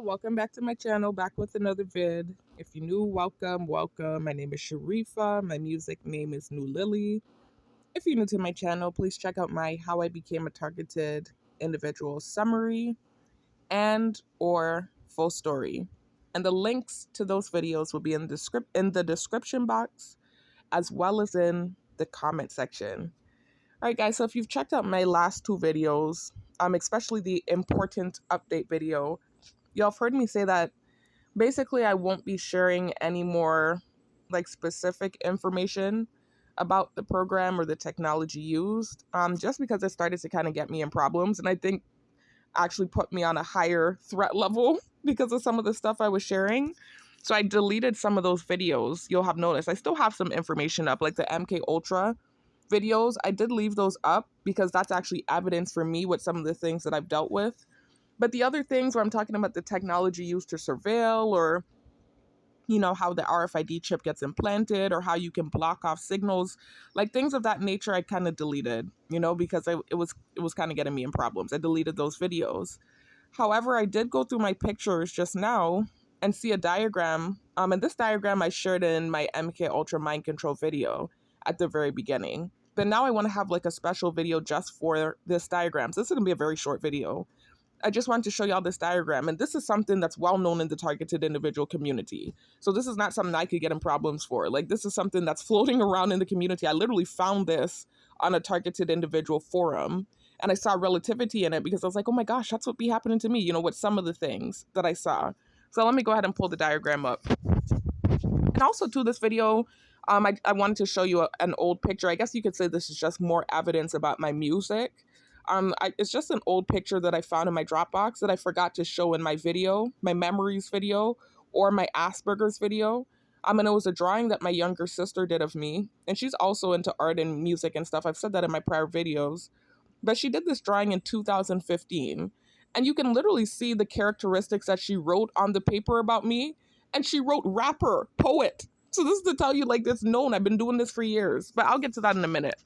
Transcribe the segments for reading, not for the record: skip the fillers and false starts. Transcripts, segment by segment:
welcome back to my channel, back with another vid. If you're new, welcome. My name is Sharifa. My music name is New Lily. If you're new to my channel, please check out my How I Became a Targeted Individual summary and or full story. And the links to those videos will be in the description box as well as in the comment section. All right, guys, so if you've checked out my last two videos, especially the important update video, y'all have heard me say that basically I won't be sharing any more like specific information about the program or the technology used, just because it started to kind of get me in problems, and I think actually put me on a higher threat level because of some of the stuff I was sharing. So I deleted some of those videos. You'll have noticed I still have some information up, like the MK Ultra videos. I did leave those up because that's actually evidence for me with some of the things that I've dealt with. But the other things where I'm talking about the technology used to surveil, or how the RFID chip gets implanted, or how you can block off signals, like things of that nature, I kind of deleted, because it was kind of getting me in problems. I deleted those videos. However, I did go through my pictures just now and see a diagram. And this diagram I shared in my MK Ultra mind control video at the very beginning. But now I want to have like a special video just for this diagram. So this is going to be a very short video. I just wanted to show y'all this diagram, and this is something that's well known in the targeted individual community. So this is not something I could get in problems for. Like, this is something that's floating around in the community. I literally found this on a targeted individual forum, and I saw relativity in it because I was like, oh my gosh, that's what be happening to me, with some of the things that I saw. So let me go ahead and pull the diagram up. And also to this video, I wanted to show you an old picture. I guess you could say this is just more evidence about my music. It's just an old picture that I found in my Dropbox that I forgot to show in my video, my memories video, or my Asperger's video. And it was a drawing that my younger sister did of me. And she's also into art and music and stuff. I've said that in my prior videos. But she did this drawing in 2015. And you can literally see the characteristics that she wrote on the paper about me. And she wrote rapper, poet. So this is to tell you, like, it's known. I've been doing this for years. But I'll get to that in a minute.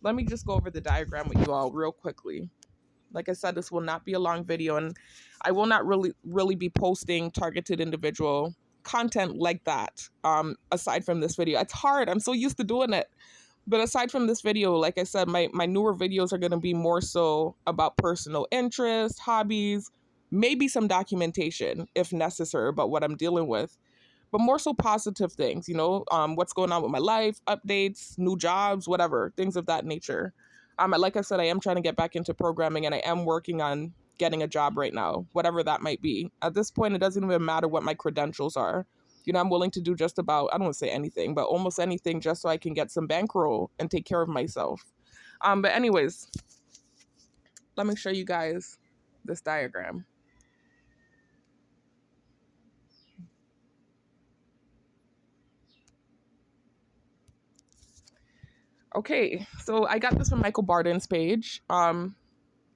Let me just go over the diagram with you all real quickly. Like I said, this will not be a long video, and I will not really be posting targeted individual content like that, aside from this video. It's hard. I'm so used to doing it. But aside from this video, like I said, my newer videos are going to be more so about personal interests, hobbies, maybe some documentation if necessary about what I'm dealing with, but more so positive things, what's going on with my life, updates, new jobs, whatever, things of that nature. Like I said, I am trying to get back into programming, and I am working on getting a job right now, whatever that might be. At this point, it doesn't even matter what my credentials are. I'm willing to do just about, I don't want to say anything, but almost anything just so I can get some bankroll and take care of myself. But anyways, let me show you guys this diagram. Okay, so I got this from Michael Barden's page. And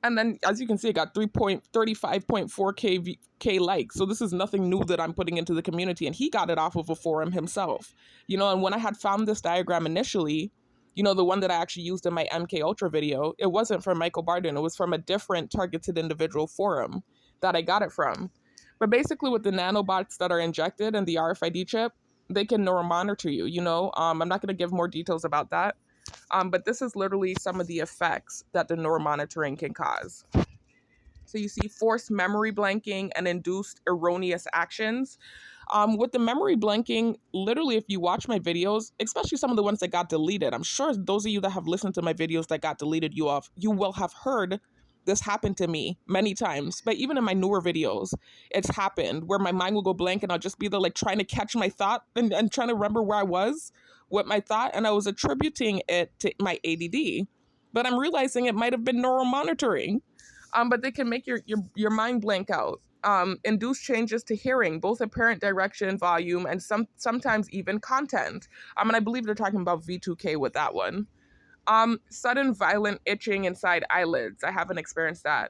then, as you can see, it got 35.4K likes. So this is nothing new that I'm putting into the community. And he got it off of a forum himself. And when I had found this diagram initially, the one that I actually used in my MK Ultra video, it wasn't from Michael Barden. It was from a different targeted individual forum that I got it from. But basically, with the nanobots that are injected and the RFID chip, they can neuromonitor you, I'm not going to give more details about that. But this is literally some of the effects that the neuromonitoring can cause. So you see forced memory blanking and induced erroneous actions. With the memory blanking, literally, if you watch my videos, especially some of the ones that got deleted, I'm sure those of you that have listened to my videos that got deleted, you will have heard this happen to me many times. But even in my newer videos, it's happened where my mind will go blank and I'll just be there like trying to catch my thought and trying to remember where I was with my thought. And I was attributing it to my ADD, but I'm realizing it might have been neuromonitoring. But they can make your mind blank out. Induce changes to hearing, both apparent direction, volume, and sometimes even content. And I believe they're talking about V2K with that one. Sudden violent itching inside eyelids. I haven't experienced that.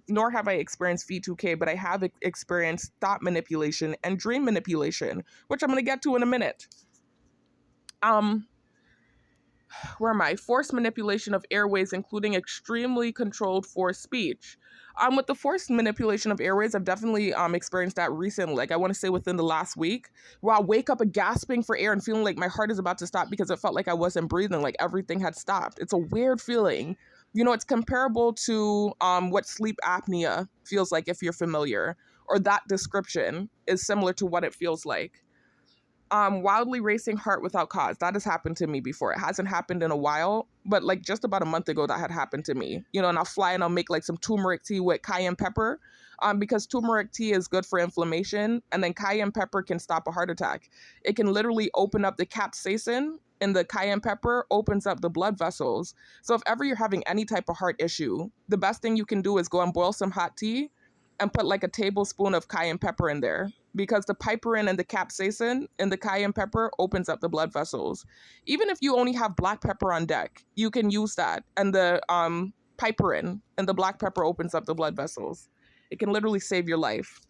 Nor have I experienced V2K, but I have experienced thought manipulation and dream manipulation, which I'm going to get to in a minute. where am I? Forced manipulation of airways, including extremely controlled forced speech. With the forced manipulation of airways, I've definitely experienced that recently. Like I want to say within the last week, where I'll wake up gasping for air and feeling like my heart is about to stop because it felt like I wasn't breathing, like everything had stopped. It's a weird feeling. It's comparable to what sleep apnea feels like if you're familiar, or that description is similar to what it feels like. Wildly racing heart without cause. That has happened to me before. It hasn't happened in a while, but like just about a month ago that had happened to me. And I'll fly and I'll make like some turmeric tea with cayenne pepper, because turmeric tea is good for inflammation, and then cayenne pepper can stop a heart attack. It can literally open up the capsaicin in the cayenne pepper, opens up the blood vessels. So if ever you're having any type of heart issue, the best thing you can do is go and boil some hot tea and put like a tablespoon of cayenne pepper in there, because the piperine and the capsaicin in the cayenne pepper opens up the blood vessels. Even if you only have black pepper on deck, you can use that. And the piperine and the black pepper opens up the blood vessels. It can literally save your life.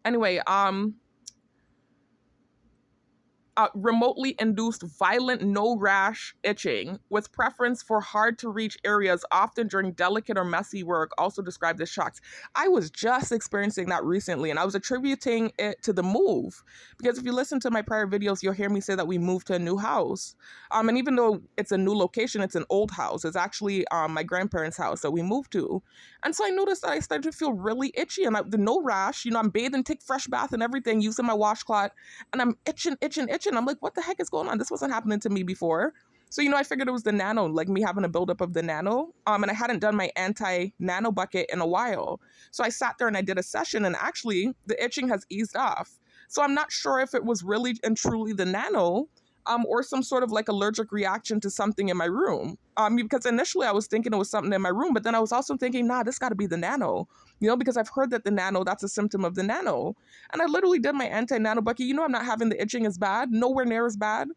Anyway, remotely induced violent no rash itching with preference for hard to reach areas, often during delicate or messy work, also described as shocks. I was just experiencing that recently, and I was attributing it to the move, because if you listen to my prior videos, you'll hear me say that we moved to a new house. And even though it's a new location, it's an old house. It's actually my grandparents' house that we moved to. And so I noticed that I started to feel really itchy, and the no rash, I'm bathing, take fresh bath and everything, using my washcloth, and I'm itching. I'm like, what the heck is going on? This wasn't happening to me before. So, I figured it was the nano, like me having a buildup of the nano. And I hadn't done my anti-nano bucket in a while. So I sat there and I did a session, and actually the itching has eased off. So I'm not sure if it was really and truly the nano, or some sort of like allergic reaction to something in my room. Because initially I was thinking it was something in my room, but then I was also thinking, nah, this got to be the nano, because I've heard that the nano, that's a symptom of the nano. And I literally did my anti-nano bucket. I'm not having the itching as bad, nowhere near as bad.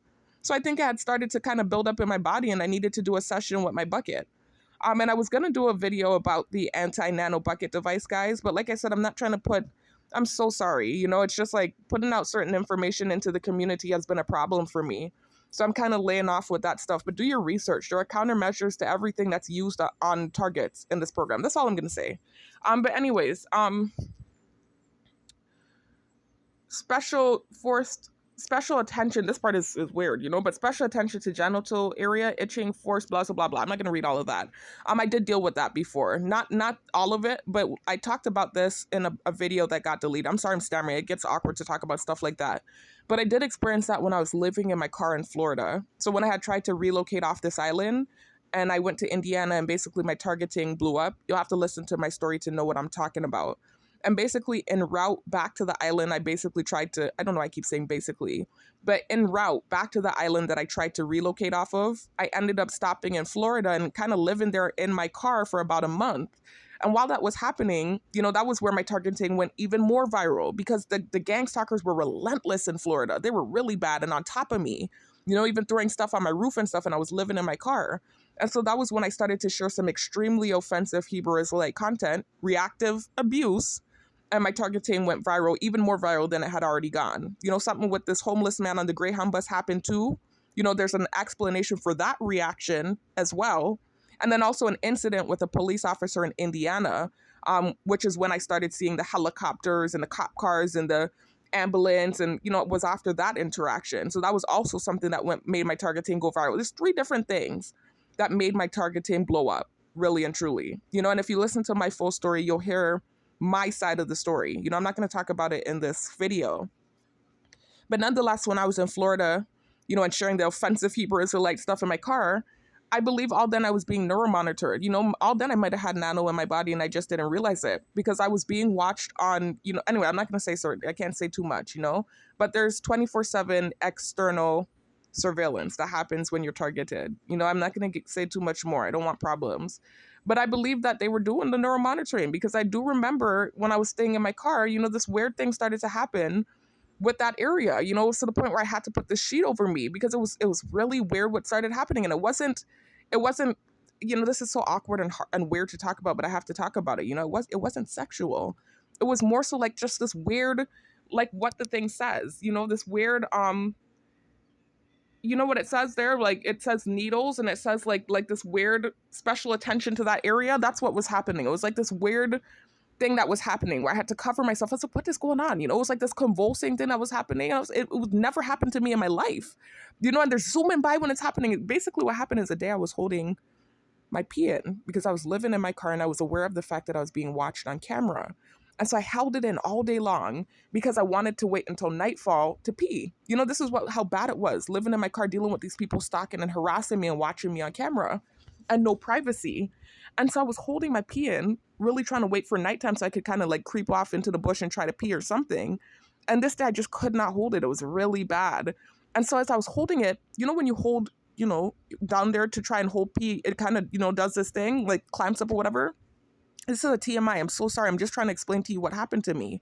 So I think I had started to kind of build up in my body, and I needed to do a session with my bucket. And I was going to do a video about the anti-nano bucket device, guys. But like I said, I'm so sorry. It's just like putting out certain information into the community has been a problem for me. So I'm kind of laying off with that stuff. But do your research. There are countermeasures to everything that's used on targets in this program. That's all I'm going to say. But anyways, special attention. This part is weird, but special attention to genital area itching, force, blah blah blah blah. I'm not going to read all of that. I did deal with that before, not all of it, but I talked about this in a video that got deleted. I'm sorry, I'm stammering. It gets awkward to talk about stuff like that, but I did experience that when I was living in my car in Florida. So when I had tried to relocate off this island, and I went to Indiana, and basically my targeting blew up. You'll have to listen to my story to know what I'm talking about. And basically, en route back to the island, I basically tried to, I don't know, I keep saying basically, but en route back to the island that I tried to relocate off of, I ended up stopping in Florida and kind of living there in my car for about a month. And while that was happening, that was where my targeting went even more viral, because the gang stalkers were relentless in Florida. They were really bad and on top of me, even throwing stuff on my roof and stuff, and I was living in my car. And so that was when I started to share some extremely offensive Hebrew Israelite content, reactive abuse, and my targeting went viral, even more viral than it had already gone. Something with this homeless man on the Greyhound bus happened too. There's an explanation for that reaction as well. And then also an incident with a police officer in Indiana, which is when I started seeing the helicopters and the cop cars and the ambulance. And, it was after that interaction. So that was also something that made my targeting go viral. There's 3 different things that made my targeting blow up, really and truly. And if you listen to my full story, you'll hear my side of the story. I'm not going to talk about it in this video. But nonetheless, when I was in Florida, and sharing the offensive Hebrew Israelite stuff in my car, I believe all then I was being neuromonitored. All then I might have had nano in my body and I just didn't realize it, because I was being watched on, anyway, I'm not going to say, sorry, I can't say too much, but there's 24/7 external surveillance that happens when you're targeted. I'm not going to say too much more. I don't want problems. But I believe that they were doing the neuromonitoring, because I do remember when I was staying in my car, this weird thing started to happen with that area, it was to the point where I had to put this sheet over me, because it was really weird what started happening. And it wasn't, this is so awkward and weird to talk about, but I have to talk about it. It wasn't sexual. It was more so like just this weird, like what the thing says, this weird, you know what it says there? Like it says needles and it says like this weird special attention to that area. That's what was happening. It was like this weird thing that was happening where I had to cover myself. I was like, what is going on? You know, it was like this convulsing thing that was happening. It would never happen to me in my life. You know, and they're zooming by when it's happening. Basically what happened is the day I was holding my pee in because I was living in my car and I was aware of the fact that I was being watched on camera. And so I held it in all day long because I wanted to wait until nightfall to pee. You know, this is how bad it was, living in my car, dealing with these people stalking and harassing me and watching me on camera and no privacy. And so I was holding my pee in, really trying to wait for nighttime so I could kind of like creep off into the bush and try to pee or something. And this day I just could not hold it. It was really bad. And so as I was holding it, you know, when you hold, you know, down there to try and hold pee, it kind of, you know, does this thing, like clamps up or whatever. This is a TMI. I'm so sorry. I'm just trying to explain to you what happened to me.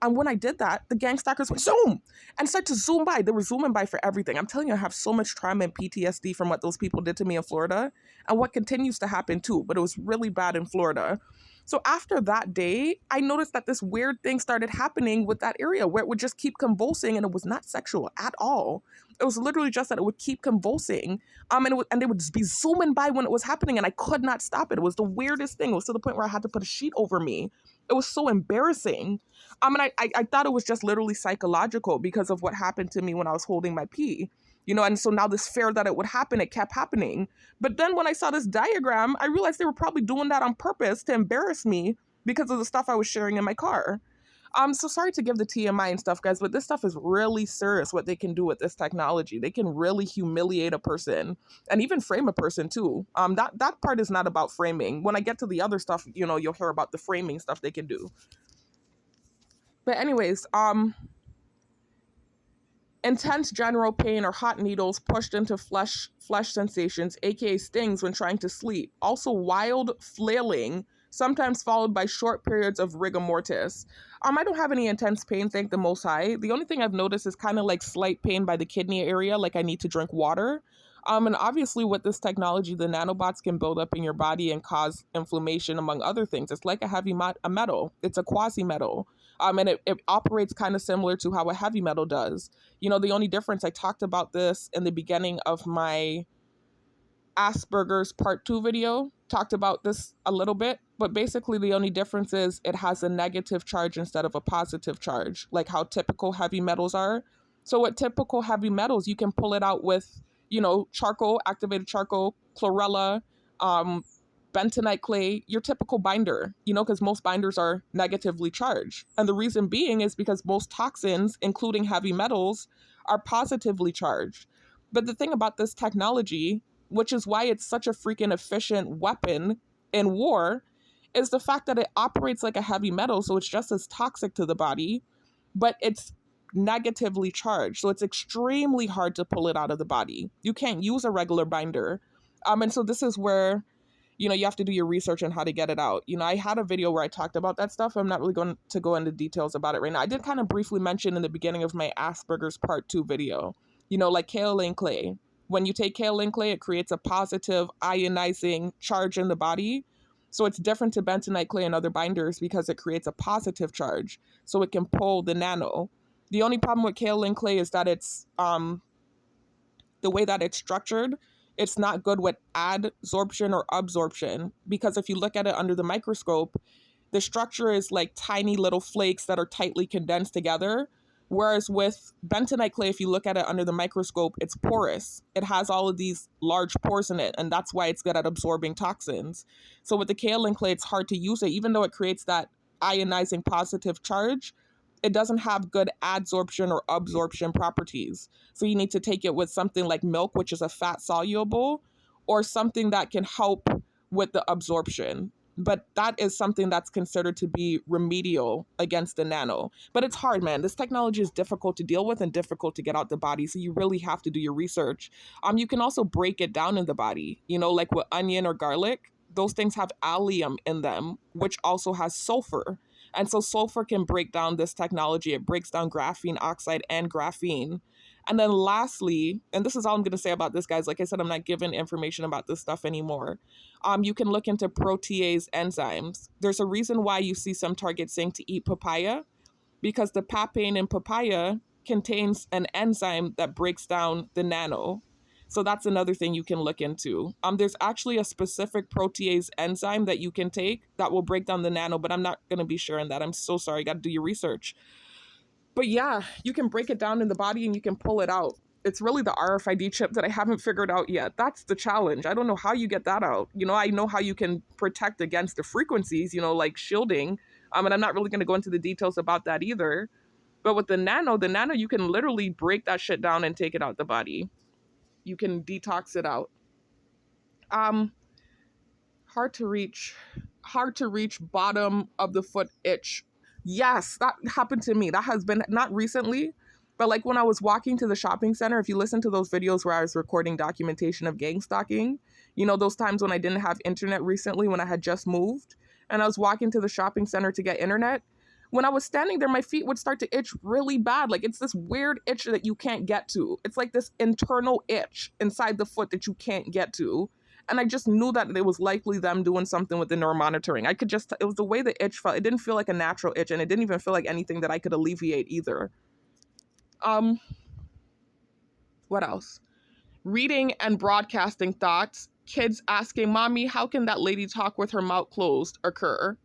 And when I did that, the gang stalkers went zoom and started to zoom by. They were zooming by for everything. I'm telling you, I have so much trauma and PTSD from what those people did to me in Florida and what continues to happen too. But it was really bad in Florida. So after that day, I noticed that this weird thing started happening with that area where it would just keep convulsing, and it was not sexual at all. It was literally just that it would keep convulsing. And they would just be zooming by when it was happening, and I could not stop it. It was the weirdest thing. It was to the point where I had to put a sheet over me. It was so embarrassing. And I thought it was just literally psychological because of what happened to me when I was holding my pee. You know, and so now this fear that it would happen, it kept happening. But then when I saw this diagram, I realized they were probably doing that on purpose to embarrass me because of the stuff I was sharing in my car. So sorry to give the TMI and stuff, guys, but this stuff is really serious what they can do with this technology. They can really humiliate a person and even frame a person too. That part is not about framing. When I get to the other stuff, you know, you'll hear about the framing stuff they can do. But anyways, intense general pain or hot needles pushed into flesh sensations, aka stings when trying to sleep. Also wild flailing, sometimes followed by short periods of rigor mortis. I don't have any intense pain, thank the Most High. The only thing I've noticed is kind of like slight pain by the kidney area, like I need to drink water. And obviously with this technology, the nanobots can build up in your body and cause inflammation, among other things. It's like a heavy metal. It's a quasi-metal. And it operates kind of similar to how a heavy metal does. You know, the only difference, I talked about this in the beginning of my Asperger's part 2 video, talked about this a little bit, but basically the only difference is it has a negative charge instead of a positive charge, like how typical heavy metals are. So with typical heavy metals, you can pull it out with, you know, charcoal, activated charcoal, chlorella, bentonite clay, your typical binder, you know, because most binders are negatively charged. And the reason being is because most toxins, including heavy metals, are positively charged. But the thing about this technology, which is why it's such a freaking efficient weapon in war, is the fact that it operates like a heavy metal, so it's just as toxic to the body, but it's negatively charged. So it's extremely hard to pull it out of the body. You can't use a regular binder. And so this is where, you know, you have to do your research on how to get it out. You know, I had a video where I talked about that stuff. I'm not really going to go into details about it right now. I did kind of briefly mention in the beginning of my Asperger's part 2 video, you know, like kaolin clay. When you take kaolin clay, it creates a positive ionizing charge in the body. So it's different to bentonite clay and other binders because it creates a positive charge. So it can pull the nano. The only problem with kaolin clay is that it's the way that it's structured, it's not good with adsorption or absorption, because if you look at it under the microscope, the structure is like tiny little flakes that are tightly condensed together. Whereas with bentonite clay, if you look at it under the microscope, it's porous. It has all of these large pores in it, and that's why it's good at absorbing toxins. So with the kaolin clay, it's hard to use it, even though it creates that ionizing positive charge. It doesn't have good adsorption or absorption properties. So you need to take it with something like milk, which is a fat soluble, or something that can help with the absorption. But that is something that's considered to be remedial against the nano. But it's hard, man. This technology is difficult to deal with and difficult to get out the body. So you really have to do your research. You can also break it down in the body, you know, like with onion or garlic. Those things have allium in them, which also has sulfur. And so sulfur can break down this technology. It breaks down graphene oxide and graphene. And then lastly, and this is all I'm going to say about this, guys. Like I said, I'm not giving information about this stuff anymore. You can look into protease enzymes. There's a reason why you see some targets saying to eat papaya, because the papain in papaya contains an enzyme that breaks down the nano. So that's another thing you can look into. There's actually a specific protease enzyme that you can take that will break down the nano, but I'm not going to be sharing that. I'm so sorry. You got to do your research. But yeah, you can break it down in the body and you can pull it out. It's really the RFID chip that I haven't figured out yet. That's the challenge. I don't know how you get that out. I know how you can protect against the frequencies, like shielding. And I'm not really going to go into the details about that either. But with the nano, you can literally break that shit down and take it out the body. You can detox it out. Hard to reach bottom of the foot itch. Yes, that happened to me. That has been not recently, but like when I was walking to the shopping center, if you listen to those videos where I was recording documentation of gang stalking, those times when I didn't have internet recently, when I had just moved and I was walking to the shopping center to get internet, when I was standing there, my feet would start to itch really bad. Like it's this weird itch that you can't get to. It's like this internal itch inside the foot that you can't get to. And I just knew that it was likely them doing something with the neuromonitoring. It was the way the itch felt. It didn't feel like a natural itch, and it didn't even feel like anything that I could alleviate either. What else? Reading and broadcasting thoughts. Kids asking, Mommy, how can that lady talk with her mouth closed occur?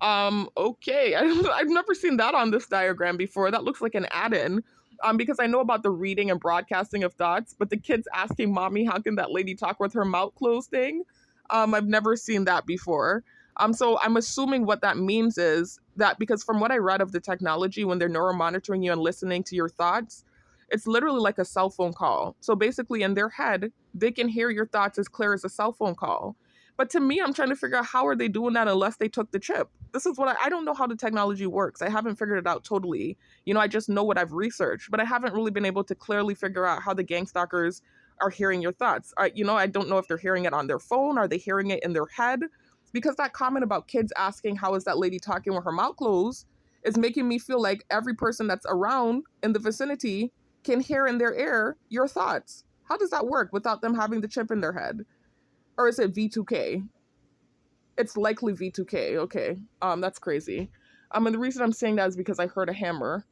Okay. I've never seen that on this diagram before. That looks like an add-in. Because I know about the reading and broadcasting of thoughts, but the kids asking Mommy, how can that lady talk with her mouth closed thing? I've never seen that before. So I'm assuming what that means is that, because from what I read of the technology, when they're neuromonitoring you and listening to your thoughts, it's literally like a cell phone call. So basically in their head, they can hear your thoughts as clear as a cell phone call. But to me, I'm trying to figure out how are they doing that unless they took the chip? This is what I don't know how the technology works. I haven't figured it out totally. I just know what I've researched, but I haven't really been able to clearly figure out how the gang stalkers are hearing your thoughts. I don't know if they're hearing it on their phone. Are they hearing it in their head? Because that comment about kids asking, how is that lady talking with her mouth closed, is making me feel like every person that's around in the vicinity can hear in their ear your thoughts. How does that work without them having the chip in their head? Or is it V2K? It's likely V2K. Okay. That's crazy. And the reason I'm saying that is because I heard a hammer.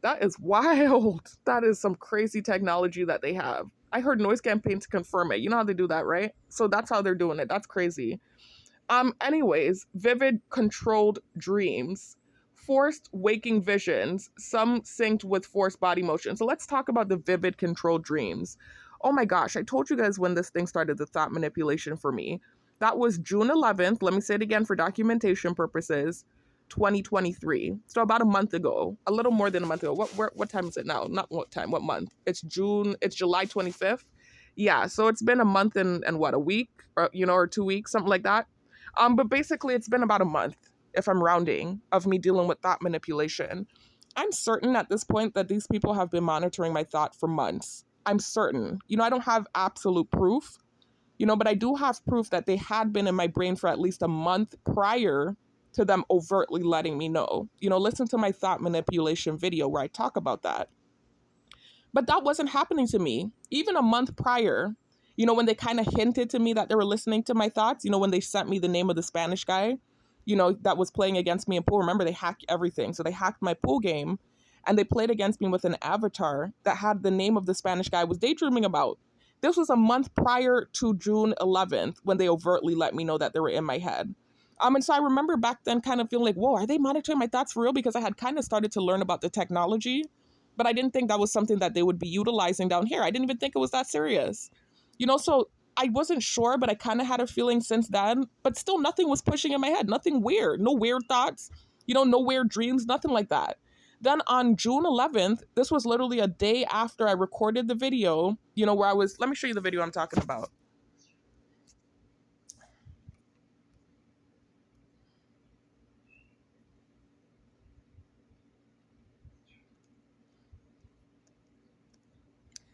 That is wild. That is some crazy technology that they have. I heard Noise Campaign to confirm it. You know how they do that, right? So that's how they're doing it. That's crazy. Anyways, vivid controlled dreams, forced waking visions, some synced with forced body motion. So let's talk about the vivid controlled dreams. Oh my gosh, I told you guys when this thing started, the thought manipulation for me. That was June 11th. Let me say it again for documentation purposes. 2023. So about a month ago, a little more than a month ago. What time is it now? Not what time, what month? It's July 25th. Yeah, so it's been a month and what, a week, or 2 weeks, something like that. But basically it's been about a month, if I'm rounding, of me dealing with thought manipulation. I'm certain at this point that these people have been monitoring my thought for months. I'm certain. I don't have absolute proof, but I do have proof that they had been in my brain for at least a month prior to them overtly letting me know. Listen to my thought manipulation video where I talk about that. But that wasn't happening to me. Even a month prior, when they kind of hinted to me that they were listening to my thoughts, when they sent me the name of the Spanish guy, that was playing against me in pool. Remember, they hacked everything. So they hacked my pool game and they played against me with an avatar that had the name of the Spanish guy I was daydreaming about. This was a month prior to June 11th when they overtly let me know that they were in my head. And so I remember back then kind of feeling like, whoa, are they monitoring my thoughts for real? Because I had kind of started to learn about the technology, but I didn't think that was something that they would be utilizing down here. I didn't even think it was that serious. So I wasn't sure, but I kind of had a feeling since then, but still nothing was pushing in my head. Nothing weird, no weird thoughts, no weird dreams, nothing like that. Then on June 11th, this was literally a day after I recorded the video, where I was, let me show you the video I'm talking about.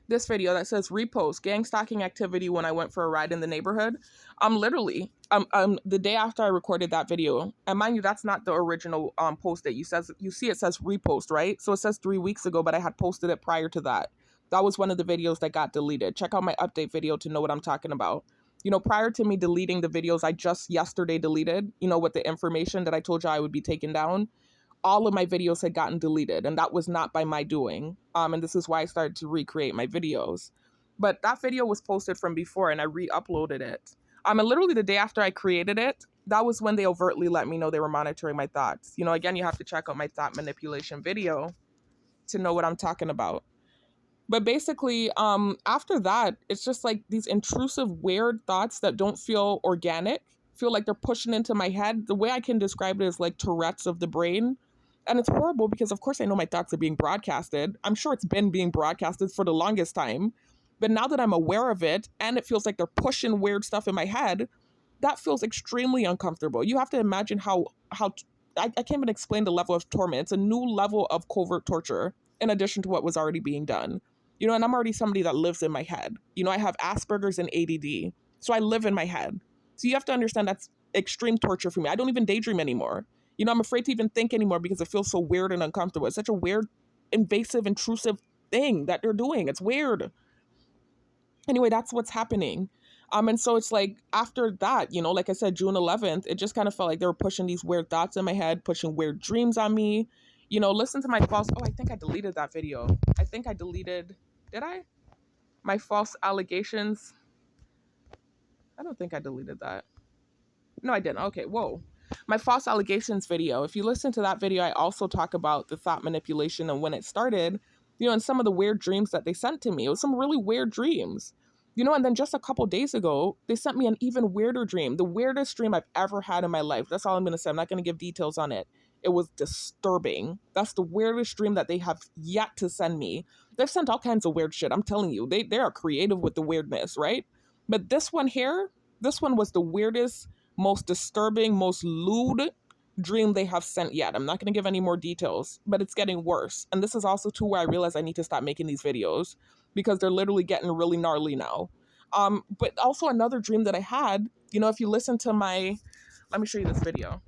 This video that says repost gang stalking activity when I went for a ride in the neighborhood. Literally, the day after I recorded that video, and mind you, that's not the original post that you see it says repost, right? So it says 3 weeks ago, but I had posted it prior to that. That was one of the videos that got deleted. Check out my update video to know what I'm talking about. Prior to me deleting the videos I just yesterday deleted, with the information that I told you I would be taken down, all of my videos had gotten deleted, and that was not by my doing. And this is why I started to recreate my videos. But that video was posted from before, and I re-uploaded it. And literally the day after I created it, that was when they overtly let me know they were monitoring my thoughts. You know, again, you have to check out my thought manipulation video to know what I'm talking about. But basically, after that, it's just like these intrusive, weird thoughts that don't feel organic, feel like they're pushing into my head. The way I can describe it is like Tourette's of the brain. And it's horrible because, of course, I know my thoughts are being broadcasted. I'm sure it's been being broadcasted for the longest time. But now that I'm aware of it and it feels like they're pushing weird stuff in my head, that feels extremely uncomfortable. You have to imagine how I can't even explain the level of torment. It's a new level of covert torture in addition to what was already being done. You know, and I'm already somebody that lives in my head. You know, I have Asperger's and ADD, so I live in my head. So you have to understand that's extreme torture for me. I don't even daydream anymore. You know, I'm afraid to even think anymore because it feels so weird and uncomfortable. It's such a weird, invasive, intrusive thing that they're doing. It's weird. Anyway, that's what's happening. And so it's like after that, you know, like I said, June 11th, it just kind of felt like they were pushing these weird thoughts in my head, pushing weird dreams on me. You know, listen to my false. Oh, I think I deleted that video. I think I deleted. Did I? My false allegations. I don't think I deleted that. No, I didn't. Okay, whoa. My false allegations video. If you listen to that video, I also talk about the thought manipulation and when it started, you know, and some of the weird dreams that they sent to me. It was some really weird dreams. You know, and then just a couple days ago, they sent me an even weirder dream, the weirdest dream I've ever had in my life. That's all I'm going to say. I'm not going to give details on it. It was disturbing. That's the weirdest dream that they have yet to send me. They've sent all kinds of weird shit. I'm telling you, they are creative with the weirdness, right? But this one here, this one was the weirdest, most disturbing, most lewd dream they have sent yet. I'm not going to give any more details, but it's getting worse. And this is also too where I realize I need to stop making these videos because they're literally getting really gnarly now. But also another dream that I had, you know, if you listen to my, let me show you this video.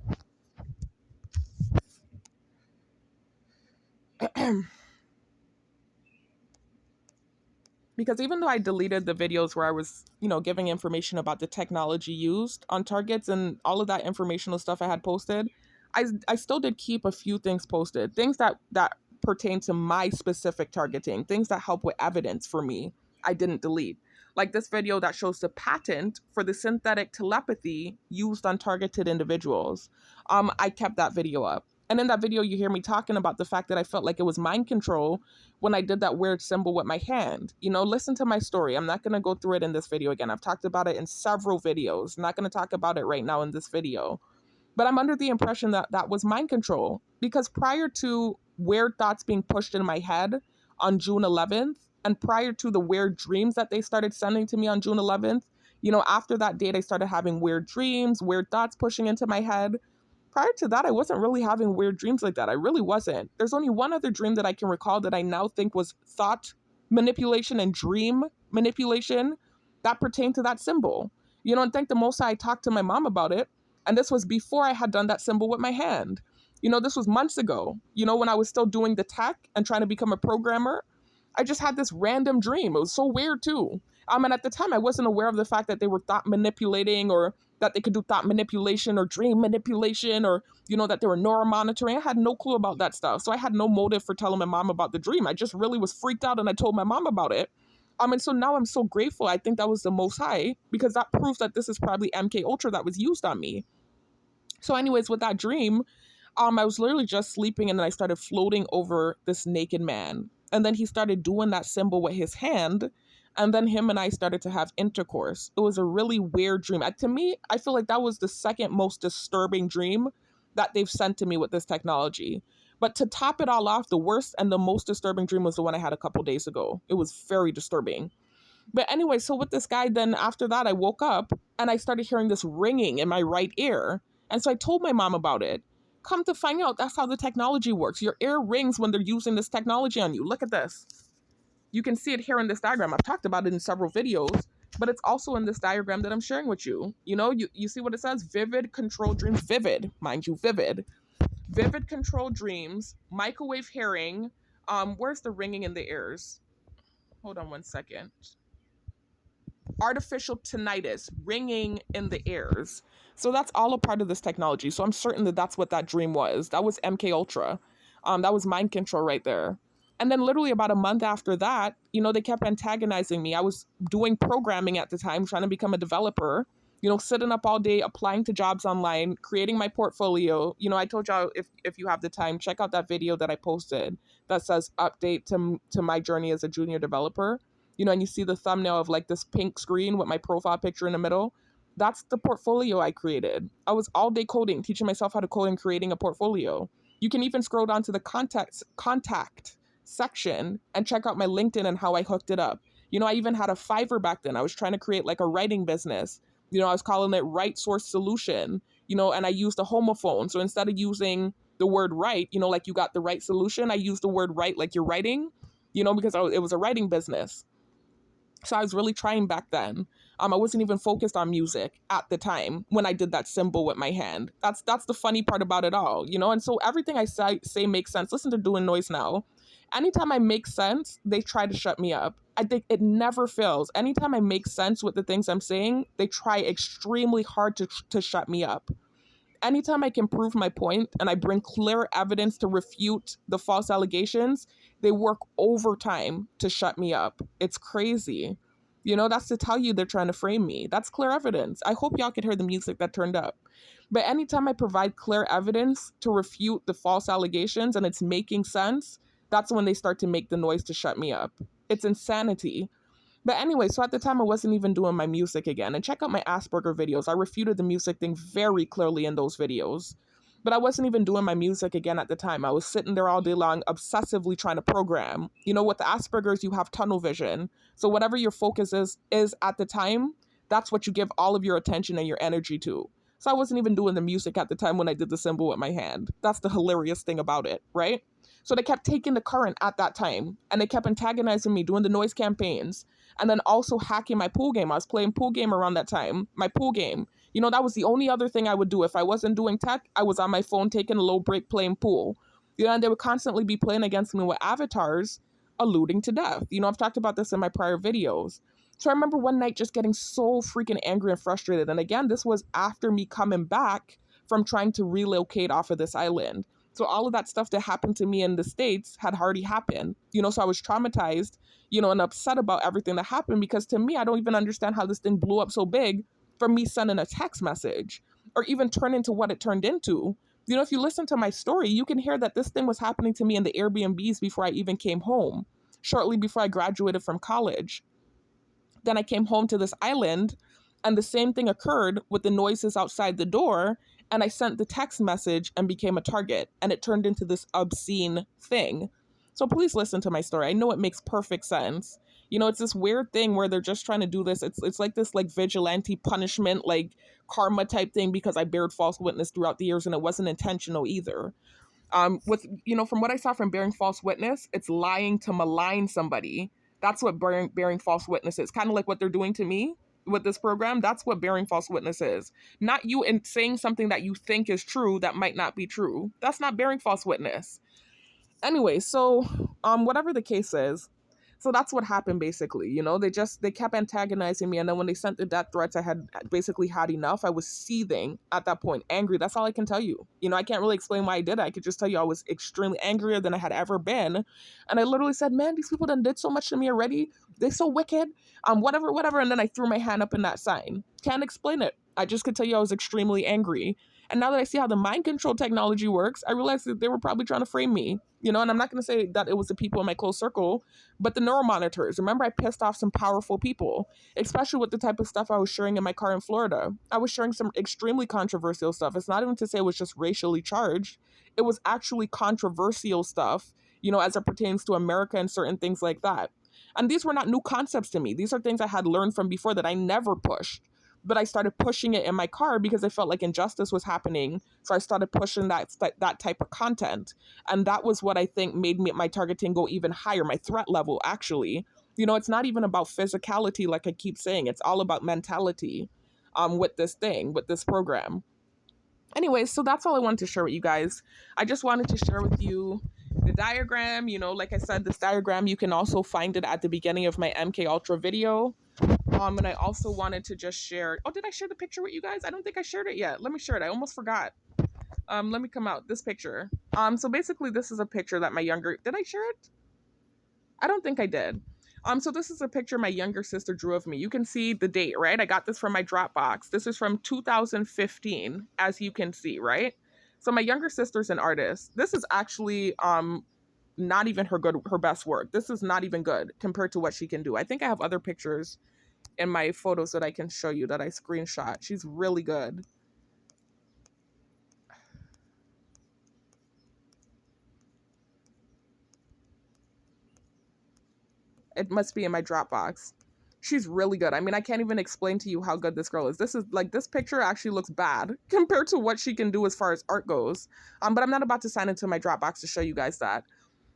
Because even though I deleted the videos where I was, you know, giving information about the technology used on targets and all of that informational stuff I had posted, I still did keep a few things posted, things that pertain to my specific targeting, things that help with evidence for me. I didn't delete. Like this video that shows the patent for the synthetic telepathy used on targeted individuals. I kept that video up. And in that video, you hear me talking about the fact that I felt like it was mind control when I did that weird symbol with my hand. You know, listen to my story. I'm not going to go through it in this video again. I've talked about it in several videos. I'm not going to talk about it right now in this video. But I'm under the impression that that was mind control because prior to weird thoughts being pushed in my head on June 11th and prior to the weird dreams that they started sending to me on June 11th, you know, after that date, I started having weird dreams, weird thoughts pushing into my head. Prior to that, I wasn't really having weird dreams like that. I really wasn't. There's only one other dream that I can recall that I now think was thought manipulation and dream manipulation that pertained to that symbol. You know, and thank the Most High I talked to my mom about it. And this was before I had done that symbol with my hand. You know, this was months ago, you know, when I was still doing the tech and trying to become a programmer. I just had this random dream. It was so weird too. And at the time, I wasn't aware of the fact that they were thought manipulating or that they could do thought manipulation or dream manipulation or, you know, that they were neuro monitoring. I had no clue about that stuff. So I had no motive for telling my mom about the dream. I just really was freaked out and I told my mom about it. And so now I'm so grateful. I think that was the Most High because that proves that this is probably MK Ultra that was used on me. So anyways, with that dream, I was literally just sleeping and then I started floating over this naked man. And then he started doing that symbol with his hand. And then him and I started to have intercourse. It was a really weird dream. To me, I feel like that was the second most disturbing dream that they've sent to me with this technology. But to top it all off, the worst and the most disturbing dream was the one I had a couple days ago. It was very disturbing. But anyway, so with this guy, then after that, I woke up and I started hearing this ringing in my right ear. And so I told my mom about it. Come to find out, that's how the technology works. Your ear rings when they're using this technology on you. Look at this. You can see it here in this diagram. I've talked about it in several videos, but it's also in this diagram that I'm sharing with you. You know, you see what it says? Vivid control dreams. Vivid, mind you, vivid. Vivid control dreams, microwave hearing. Where's the ringing in the ears? Hold on one second. artificial tinnitus, ringing in the ears. So that's all a part of this technology. So I'm certain that that's what that dream was. That was MK Ultra. That was mind control right there. And then literally about a month after that, they kept antagonizing me. I was doing programming at the time, trying to become a developer, sitting up all day, applying to jobs online, creating my portfolio. I told y'all, if you have the time, check out that video that I posted that says update to my journey as a junior developer. And you see the thumbnail of like this pink screen with my profile picture in the middle. That's the portfolio I created. I was all day coding, teaching myself how to code and creating a portfolio. You can even scroll down to the contact section and check out my LinkedIn and how I hooked it up. I even had a Fiverr back then. I was trying to create like a writing business. I was calling it Right Source Solution, and I used a homophone. So instead of using the word right, like you got the right solution, I used the word right like you're writing, because it was a writing business. So I was really trying back then. I wasn't even focused on music at the time when I did that symbol with my hand. That's the funny part about it all, And so everything I say makes sense. Listen to Doing Noise now. Anytime I make sense, they try to shut me up. I think it never fails. Anytime I make sense with the things I'm saying, they try extremely hard to shut me up. Anytime I can prove my point and I bring clear evidence to refute the false allegations, they work overtime to shut me up. It's crazy. That's to tell you they're trying to frame me. That's clear evidence. I hope y'all could hear the music that turned up. But anytime I provide clear evidence to refute the false allegations and it's making sense, that's when they start to make the noise to shut me up. It's insanity. But anyway, so at the time I wasn't even doing my music again. And check out my Asperger videos. I refuted the music thing very clearly in those videos. But I wasn't even doing my music again at the time. I was sitting there all day long, obsessively trying to program. With the Asperger's, you have tunnel vision. So whatever your focus is at the time, that's what you give all of your attention and your energy to. So I wasn't even doing the music at the time when I did the symbol with my hand. That's the hilarious thing about it, right? So they kept taking the current at that time, and they kept antagonizing me, doing the noise campaigns, and then also hacking my pool game. I was playing pool game around that time, my pool game. That was the only other thing I would do. If I wasn't doing tech, I was on my phone taking a little break playing pool. And they would constantly be playing against me with avatars alluding to death. I've talked about this in my prior videos. So I remember one night just getting so freaking angry and frustrated. And again, this was after me coming back from trying to relocate off of this island. So all of that stuff that happened to me in the States had already happened, so I was traumatized, and upset about everything that happened, because to me, I don't even understand how this thing blew up so big from me sending a text message or even turn into what it turned into. If you listen to my story, you can hear that this thing was happening to me in the Airbnbs before I even came home, shortly before I graduated from college. Then I came home to this island, and the same thing occurred with the noises outside the door, and I sent the text message and became a target, and it turned into this obscene thing. So please listen to my story. I know it makes perfect sense. It's this weird thing where they're just trying to do this. It's like this like vigilante punishment, like karma type thing, because I bared false witness throughout the years and it wasn't intentional either. From what I saw from bearing false witness, it's lying to malign somebody. That's what bearing false witness is. Kind of like what they're doing to me with this program. That's what bearing false witness is. Not you in saying something that you think is true that might not be true. That's not bearing false witness. Anyway, so whatever the case is, so that's what happened basically. They kept antagonizing me, and then when they sent the death threats, I had basically had enough. I was seething at that point, angry. That's all I can tell you. I can't really explain why I did it. I could just tell you I was extremely angrier than I had ever been, and I literally said, "Man, these people done did so much to me already. They're so wicked. Whatever." And then I threw my hand up in that sign. Can't explain it. I just could tell you I was extremely angry. And now that I see how the mind control technology works, I realized that they were probably trying to frame me, and I'm not going to say that it was the people in my close circle, but the Neuro monitors. Remember, I pissed off some powerful people, especially with the type of stuff I was sharing in my car in Florida. I was sharing some extremely controversial stuff. It's not even to say it was just racially charged. It was actually controversial stuff, as it pertains to America and certain things like that. And these were not new concepts to me. These are things I had learned from before that I never pushed. But I started pushing it in my car because I felt like injustice was happening. So I started pushing that type of content. And that was what I think made my targeting go even higher, my threat level, actually. It's not even about physicality, like I keep saying. It's all about mentality with this program. Anyway, so that's all I wanted to share with you guys. I just wanted to share with you the diagram. Like I said, this diagram, you can also find it at the beginning of my MK Ultra video. And I also wanted to just share. Oh, did I share the picture with you guys? I don't think I shared it yet. Let me share it. I almost forgot. Let me come out this picture. So basically, this is a picture that my younger. Did I share it? I don't think I did. So this is a picture my younger sister drew of me. You can see the date, right? I got this from my Dropbox. This is from 2015, as you can see, right? So my younger sister's an artist. This is actually not even her best work. This is not even good compared to what she can do. I think I have other pictures in my photos that I can show you that I screenshot. She's really good. It must be in my Dropbox. She's really good. I mean, I can't even explain to you how good this girl is. This is like, this picture actually looks bad compared to what she can do as far as art goes. But I'm not about to sign into my Dropbox to show you guys that.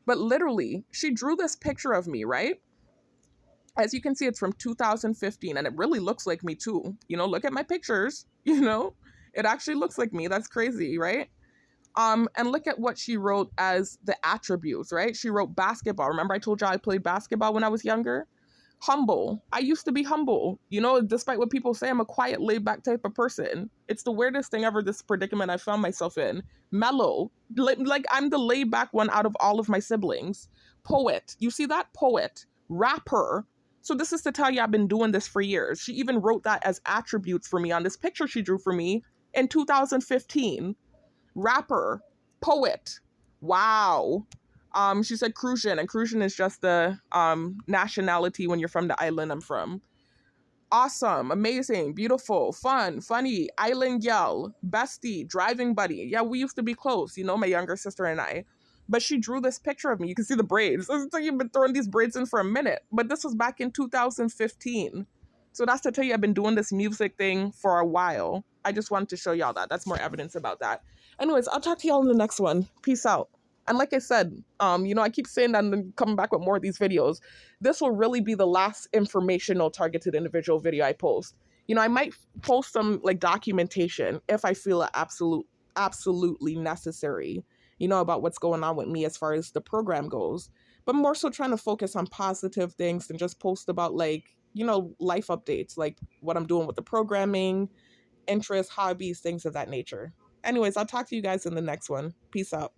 But literally, she drew this picture of me, right? As you can see, it's from 2015, and it really looks like me too. You know, look at my pictures, you know? It actually looks like me. That's crazy, right? And look at what she wrote as the attributes, right? She wrote basketball. Remember I told you I played basketball when I was younger? Humble. I used to be humble. You know, despite what people say, I'm a quiet, laid back type of person. It's the weirdest thing ever, this predicament I found myself in. Mellow. Like I'm the laid back one out of all of my siblings. Poet. You see that? Poet. Rapper. So this is to tell you I've been doing this for years. She even wrote that as attributes for me on this picture she drew for me in 2015. Rapper, poet. Wow. She said Crucian, and Crucian is just the nationality when you're from the island I'm from. Awesome, amazing, beautiful, fun, funny, island gal, bestie, driving buddy. Yeah, we used to be close, you know, my younger sister and I. But she drew this picture of me. You can see the braids. It's like you've been throwing these braids in for a minute. But this was back in 2015. So that's to tell you I've been doing this music thing for a while. I just wanted to show y'all that. That's more evidence about that. Anyways, I'll talk to y'all in the next one. Peace out. And like I said, you know, I keep saying that and then coming back with more of these videos. This will really be the last informational targeted individual video I post. You know, I might post some like documentation if I feel it absolutely necessary, you know, about what's going on with me as far as the program goes. But more so trying to focus on positive things and just post about like, you know, life updates, like what I'm doing with the programming, interests, hobbies, things of that nature. Anyways, I'll talk to you guys in the next one. Peace out.